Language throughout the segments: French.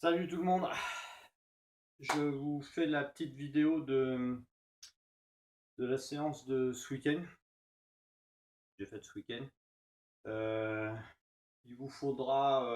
Salut tout le monde, je vous fais la petite vidéo de la séance de ce week-end. J'ai fait ce week-end. Euh, il vous faudra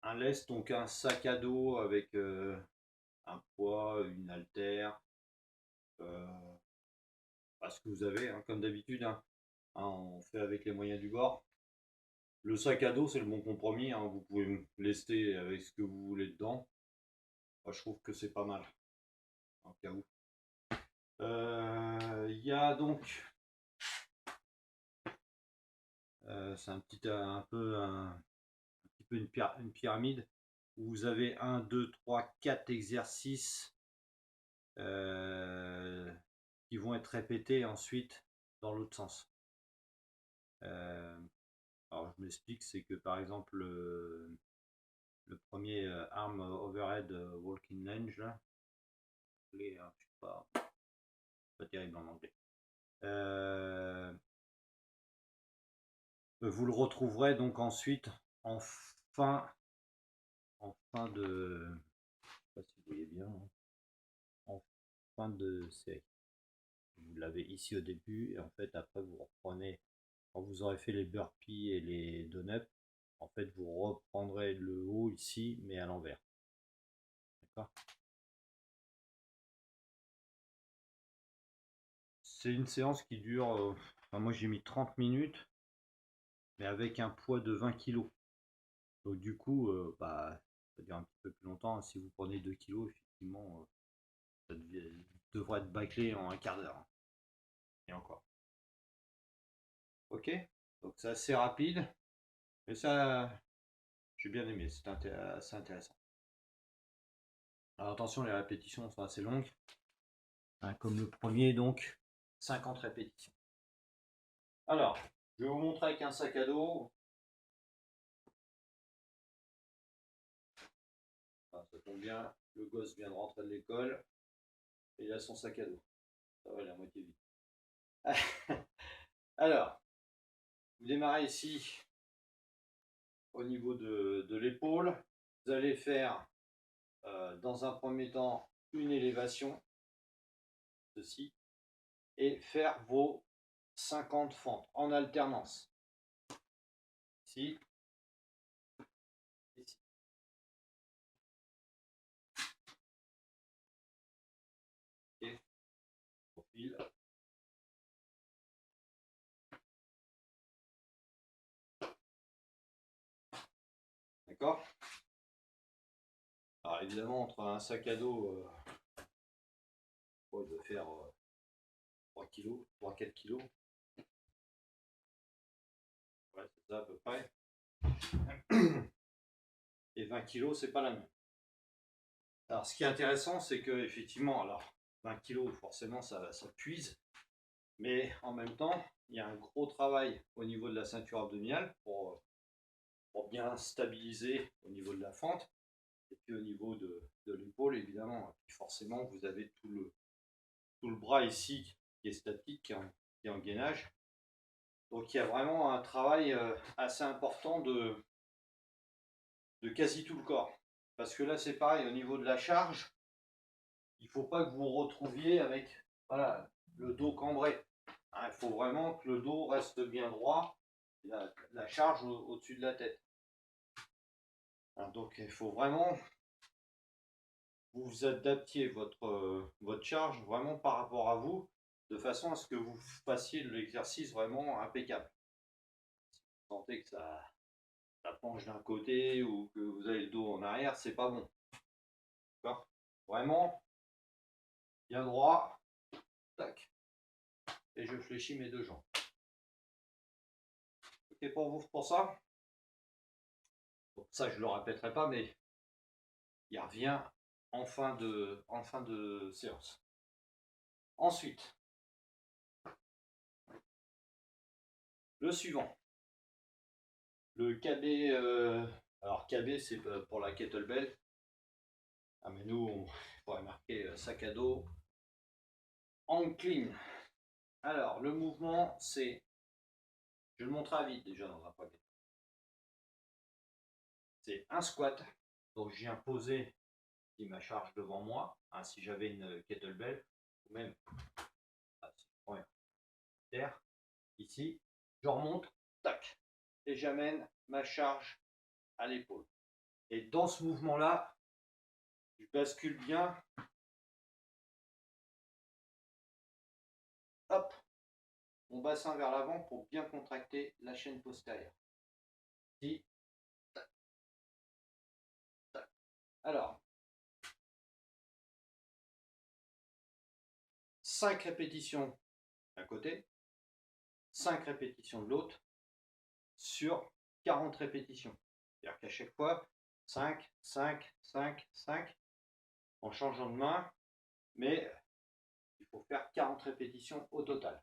un lest, donc un sac à dos avec un poids, une haltère, euh, ce que vous avez, hein, comme d'habitude. On fait avec les moyens du bord. Le sac à dos, c'est le bon compromis, hein, vous pouvez me lester avec ce que vous voulez dedans. Moi, je trouve que c'est pas mal, en cas où. Il y a donc c'est un petit peu une pyramide où vous avez un 2 3 4 exercices euh, qui vont être répétés ensuite dans l'autre sens. Euh, alors je m'explique, c'est que par exemple le premier arm overhead walking lunge, là, anglais, hein, je suis pas terrible en anglais. Vous le retrouverez donc ensuite en fin, de, je sais pas si vous voyez bien, hein, en fin de série. Vous l'avez ici au début et en fait après vous reprenez, quand vous aurez fait les burpees et les donuts, en fait vous reprendrez le haut ici mais à l'envers. D'accord. C'est une séance qui dure, enfin, moi j'ai mis 30 minutes mais avec un poids de 20 kg. Donc du coup, ça dure un petit peu plus longtemps. Si vous prenez 2 kg, effectivement, ça devrait être bâclé en un quart d'heure. Et encore. Ok. Donc c'est assez rapide. Mais ça, j'ai bien aimé. C'est assez intéressant. Alors attention, les répétitions sont assez longues. Hein, comme le premier, donc 50 répétitions. Alors, je vais vous montrer avec un sac à dos. Enfin, ça tombe bien, le gosse vient de rentrer de l'école et il a son sac à dos. Ça va, il est à moitié vide. Alors, vous démarrez ici au niveau de l'épaule. Vous allez faire dans un premier temps une élévation, ceci, et faire vos 50 fentes en alternance. Ici, ici. Et profil. D'accord. Alors évidemment, entre un sac à dos, il doit faire 3 kg, 3-4 kg. Ouais, c'est ça à peu près. Et 20 kg, c'est pas la même. Alors ce qui est intéressant, c'est que effectivement, alors 20 kg, forcément, ça puise. Mais en même temps, il y a un gros travail au niveau de la ceinture abdominale pour bien stabiliser au niveau de la fente. Et puis au niveau de l'épaule, évidemment. Et puis forcément, vous avez tout le bras ici qui est statique, qui est en gainage. Donc il y a vraiment un travail assez important de quasi tout le corps. Parce que là, c'est pareil, au niveau de la charge, il ne faut pas que vous vous retrouviez avec voilà, le dos cambré. Il faut vraiment que le dos reste bien droit, la charge au-dessus de la tête. Donc il faut vraiment que vous adaptiez votre charge vraiment par rapport à vous, de façon à ce que vous fassiez l'exercice vraiment impeccable. Si vous sentez que ça penche d'un côté ou que vous avez le dos en arrière, c'est pas bon. D'accord. Vraiment bien droit, tac, et je fléchis mes deux jambes. Ok pour vous pour ça? Bon, ça je le répéterai pas, mais il revient en fin de séance. Ensuite, le suivant, le KB. Alors KB c'est pour la kettlebell. Ah mais nous on pourrait marquer sac à dos en clean. Alors le mouvement c'est, je le montrerai vite déjà dans un premier. C'est un squat Donc je viens poser ma charge devant moi, hein, si j'avais une kettlebell, ou même terre, ici, je remonte, tac, et j'amène ma charge à l'épaule. Et dans ce mouvement-là, je bascule bien, hop, mon bassin vers l'avant pour bien contracter la chaîne postérieure. Ici, tac, tac. Alors, 5 répétitions d'un côté, 5 répétitions de l'autre, sur 40 répétitions. C'est-à-dire qu'à chaque fois, 5, 5, 5, 5, en changeant de main, mais il faut faire 40 répétitions au total.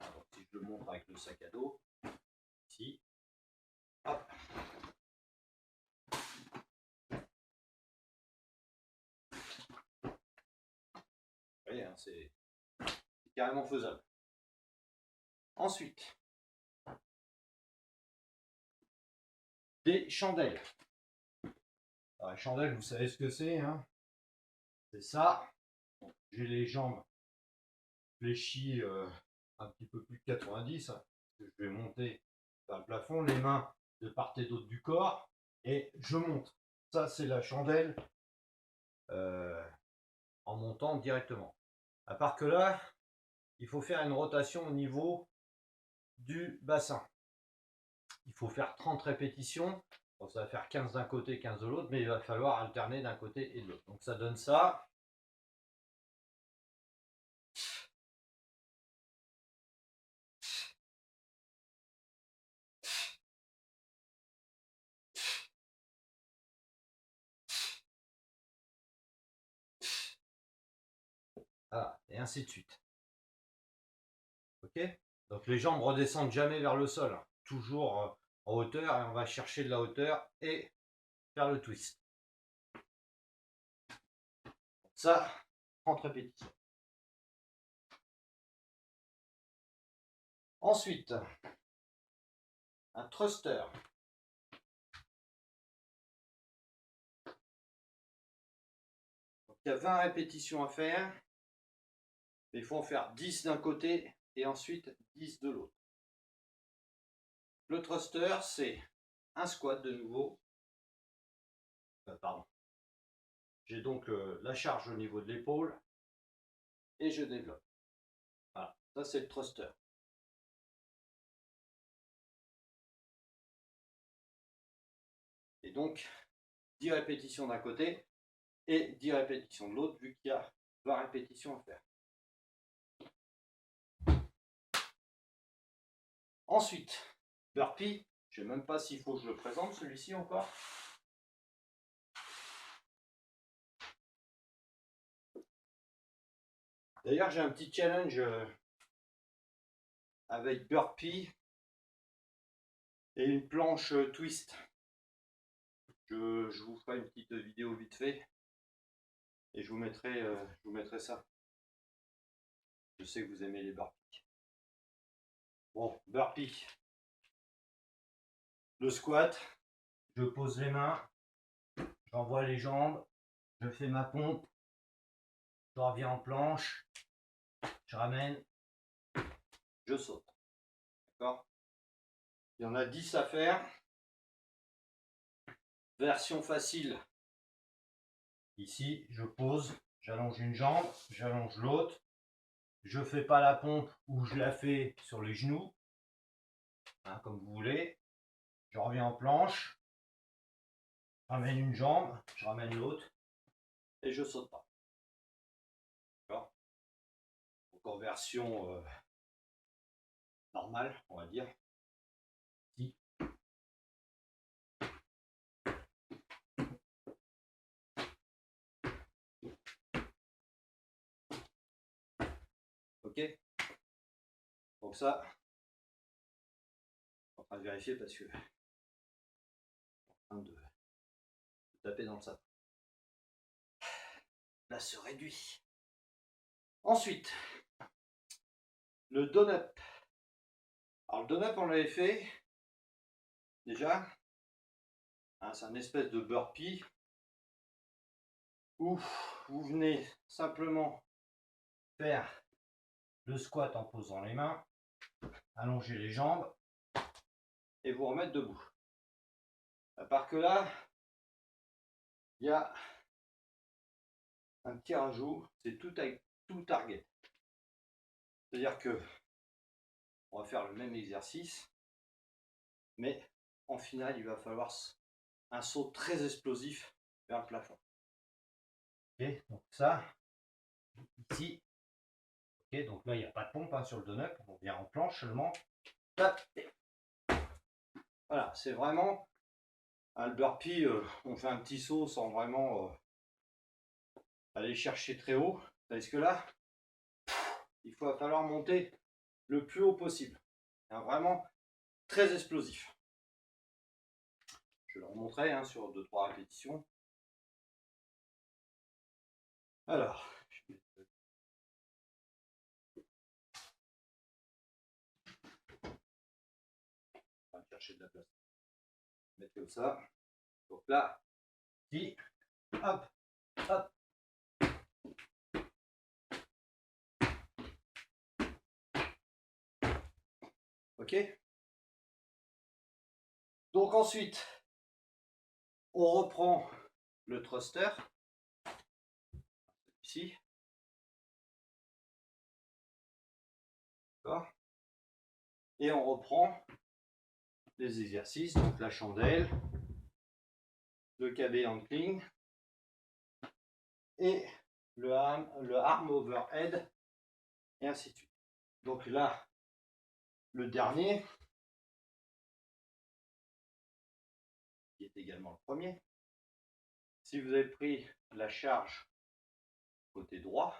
Alors, si je le montre avec le sac à dos, ici, hop. Vous voyez, hein, c'est carrément faisable. Ensuite, des chandelles. Alors, les chandelles, vous savez ce que c'est, hein? C'est ça. J'ai les jambes fléchies un petit peu plus de 90, hein, que je vais monter vers le plafond, les mains de part et d'autre du corps, et je monte. Ça, c'est la chandelle en montant directement. À part que là, il faut faire une rotation au niveau du bassin. Il faut faire 30 répétitions. Bon, ça va faire 15 d'un côté, 15 de l'autre, mais il va falloir alterner d'un côté et de l'autre. Donc ça donne ça. Voilà, et ainsi de suite. Ok? Donc les jambes redescendent jamais vers le sol, hein. Toujours en hauteur, et on va chercher de la hauteur et faire le twist. Ça, 30 répétitions. Ensuite, un thruster. Donc, il y a 20 répétitions à faire. Il faut en faire 10 d'un côté et ensuite 10 de l'autre. Le thruster, c'est un squat de nouveau. Pardon. J'ai donc la charge au niveau de l'épaule et je développe. Voilà, ça c'est le thruster. Et donc, 10 répétitions d'un côté et 10 répétitions de l'autre, vu qu'il y a 20 répétitions à faire. Ensuite, burpee. Je ne sais même pas s'il faut que je le présente celui-ci encore. D'ailleurs, j'ai un petit challenge avec burpee et une planche twist. Je vous ferai une petite vidéo vite fait et je vous mettrai ça. Je sais que vous aimez les burpees. Bon, burpee. Le squat, je pose les mains, j'envoie les jambes, je fais ma pompe, je reviens en planche, je ramène, je saute. D'accord? Il y en a 10 à faire. Version facile. Ici, je pose, j'allonge une jambe, j'allonge l'autre. Je ne fais pas la pompe ou je la fais sur les genoux, hein, comme vous voulez. Je reviens en planche, je ramène une jambe, je ramène l'autre et je saute pas. D'accord? Donc en version normale, on va dire. Ici. Ok? Donc ça, je suis en train de vérifier parce que je suis en train de taper dans le sapin. Là se réduit. Ensuite, le down-up. Alors le down-up, on l'avait fait déjà. Hein, c'est un espèce de burpee où vous venez simplement faire le squat en posant les mains, allonger les jambes et vous remettre debout. À part que là, il y a un petit rajout, c'est tout target. C'est-à-dire que on va faire le même exercice, mais en finale, il va falloir un saut très explosif vers le plafond. Ok, donc ça, ici, ok, donc là, il n'y a pas de pompe hein, sur le down-up, on vient en planche seulement. Voilà, c'est vraiment un burpee, on fait un petit saut sans vraiment aller chercher très haut, parce que là, il va falloir monter le plus haut possible. Vraiment très explosif. Je vais le remontrer hein, sur 2-3 répétitions. Alors, on va chercher de la place. Mettre comme ça. Donc là, si, hop, hop. Ok. Donc ensuite, on reprend le thruster. Ici. D'accord. Et on reprend les exercices, donc la chandelle, le KB ankling et le arm overhead et ainsi de suite. Donc là, le dernier, qui est également le premier, si vous avez pris la charge côté droit,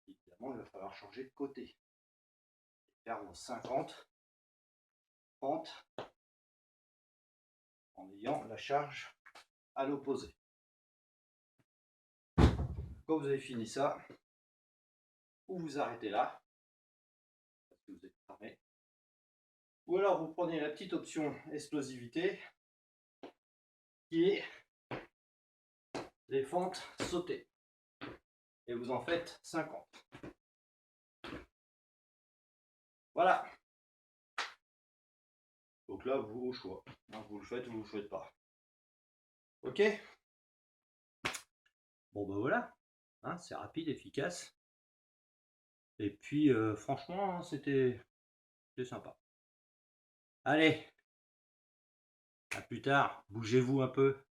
évidemment, il va falloir changer de côté. Et faire vos 50, 30 en ayant la charge à l'opposé. Quand vous avez fini ça, ou vous arrêtez là, parce que vous êtes cramé, ou alors vous prenez la petite option explosivité, qui est les fentes sautées. Et vous en faites 50. Voilà. Donc là, vous au choix. Vous le faites ou vous ne le faites pas. Ok. Bon ben voilà. Hein, c'est rapide, efficace. Et puis franchement, hein, c'était sympa. Allez. À plus tard. Bougez-vous un peu.